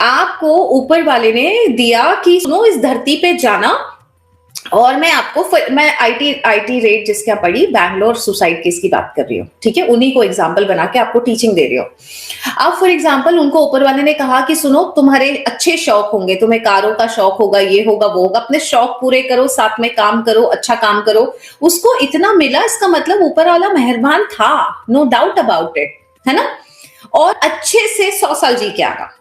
आपको ऊपर वाले ने दिया कि सुनो इस धरती पे जाना, और मैं आपको मैं आईटी रेट जिसके यहाँ पढ़ी, बैंगलोर सुसाइड केस की बात कर रही हूँ, ठीक है, उन्हीं को एग्जाम्पल बना के आपको टीचिंग दे रही हूँ। अब फॉर एग्जाम्पल उनको ऊपर वाले ने कहा कि सुनो तुम्हारे अच्छे शौक होंगे, तुम्हें कारों का शौक होगा, ये होगा वो होगा, अपने शौक पूरे करो, साथ में काम करो, अच्छा काम करो। उसको इतना मिला, इसका मतलब ऊपर वाला मेहरबान था, नो डाउट अबाउट इट, है ना। और अच्छे से 100 साल जी के आना,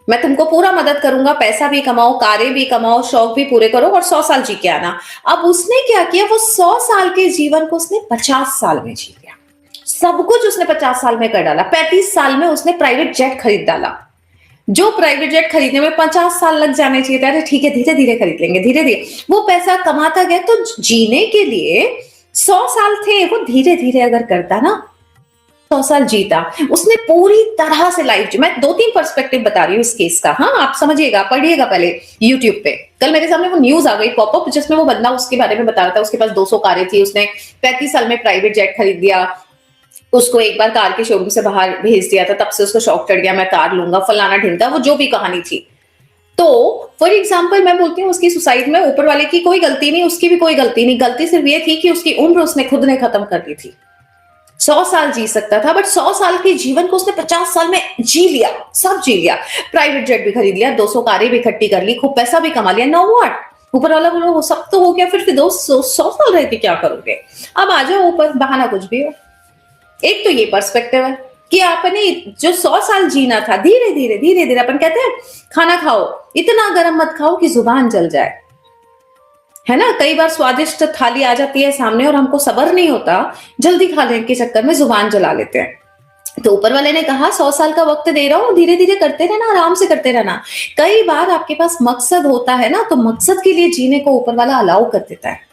मैं तुमको पूरा मदद करूंगा, पैसा भी कमाओ, कारें भी कमाओ, शौक भी पूरे करो और 100 साल जी के आना। अब उसने क्या किया, वो 100 साल के जीवन को उसने 50 साल में जी लिया। सब कुछ उसने 50 साल में कर डाला। 35 साल में उसने प्राइवेट जेट खरीद डाला। जो प्राइवेट जेट खरीदने में 50 साल लग जाने चाहिए था, ठीक है धीरे धीरे खरीद लेंगे, धीरे धीरे वो पैसा कमाता गया। तो जीने के लिए 100 साल थे, वो धीरे धीरे अगर करता ना 100 साल जीता। उसने पूरी तरह से लाइफ जी। मैं 2-3 पर्सपेक्टिव बता रही हूँ इस केस का, हाँ आप समझिएगा, पढ़िएगा पहले यूट्यूब पे। कल मेरे सामने वो न्यूज आ गई पॉपअप, जिसमें वो बंदा उसके बारे में बता रहा था, उसके पास 200 कारें थी, उसने 35 साल में प्राइवेट जेट खरीद दिया, उसको एक बार कार के शोरूम से बाहर भेज दिया था, तब से उसको शौक चढ़ गया, मैं कार लूंगा, फलाना ढिमका, वो जो भी कहानी थी। तो फॉर एग्जाम्पल मैं बोलती हूँ उसकी सुसाइड में ऊपर वाले की कोई गलती नहीं, उसकी भी कोई गलती नहीं, गलती सिर्फ ये थी कि उसकी उम्र उसने खुद ने खत्म कर ली थी। 100 साल जी सकता था, बट 100 साल के जीवन को उसने 50 साल में जी लिया, सब जी लिया। प्राइवेट जेट भी खरीद लिया, 200 कारें भी इकट्ठी कर ली, खूब पैसा भी कमा लिया। नो व्हाट, ऊपर वाला बोलो वो सब तो हो गया, फिर 200 100 साल रह के क्या करोगे। अब आ जाओ ऊपर, बहाना कुछ भी हो। एक तो ये पर्सपेक्टिव है कि आपने जो 100 साल जीना था, धीरे धीरे धीरे धीरे, अपन कहते हैं खाना खाओ, इतना गर्म मत खाओ कि जुबान जल जाए, है ना। कई बार स्वादिष्ट थाली आ जाती है सामने और हमको सब्र नहीं होता, जल्दी खा लेने के चक्कर में जुबान जला लेते हैं। तो ऊपर वाले ने कहा 100 साल का वक्त दे रहा हूं, धीरे धीरे करते रहना, आराम से करते रहना। कई बार आपके पास मकसद होता है ना, तो मकसद के लिए जीने को ऊपर वाला अलाउ कर देता है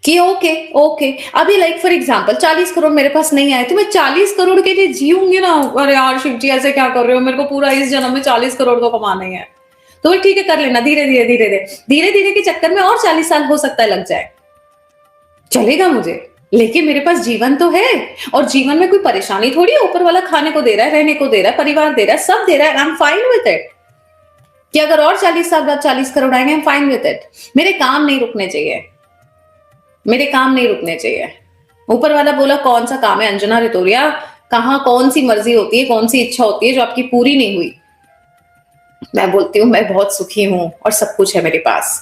कि ओके ओके। अभी लाइक फॉर एग्जांपल 40 करोड़ मेरे पास नहीं आए, तो मैं 40 करोड़ के लिए जीऊंगी ना। अरे यार शिव जी ऐसे क्या कर रहे हो, मेरे को पूरा इस जन्म में 40 करोड़ को कमाना ही है। तो ठीक है कर लेना, धीरे धीरे धीरे धीरे धीरे धीरे के चक्कर में और 40 साल हो सकता है लग जाए, चलेगा मुझे, लेकिन मेरे पास जीवन तो है। और जीवन में कोई परेशानी थोड़ी है, ऊपर वाला खाने को दे रहा है, रहने को दे रहा है, परिवार दे रहा है, सब दे रहा है। I am fine with it कि अगर और 40 साल बाद 40 करोड़ आएंगे, I am fine with it. मेरे काम नहीं रुकने चाहिए, मेरे काम नहीं रुकने चाहिए। ऊपर वाला बोला कौन सा काम है अंजना रितोरिया, कहां कौन सी मर्जी होती है, कौन सी इच्छा होती है जो आपकी पूरी नहीं हुई। मैं बोलती हूँ मैं बहुत सुखी हूं और सब कुछ है मेरे पास।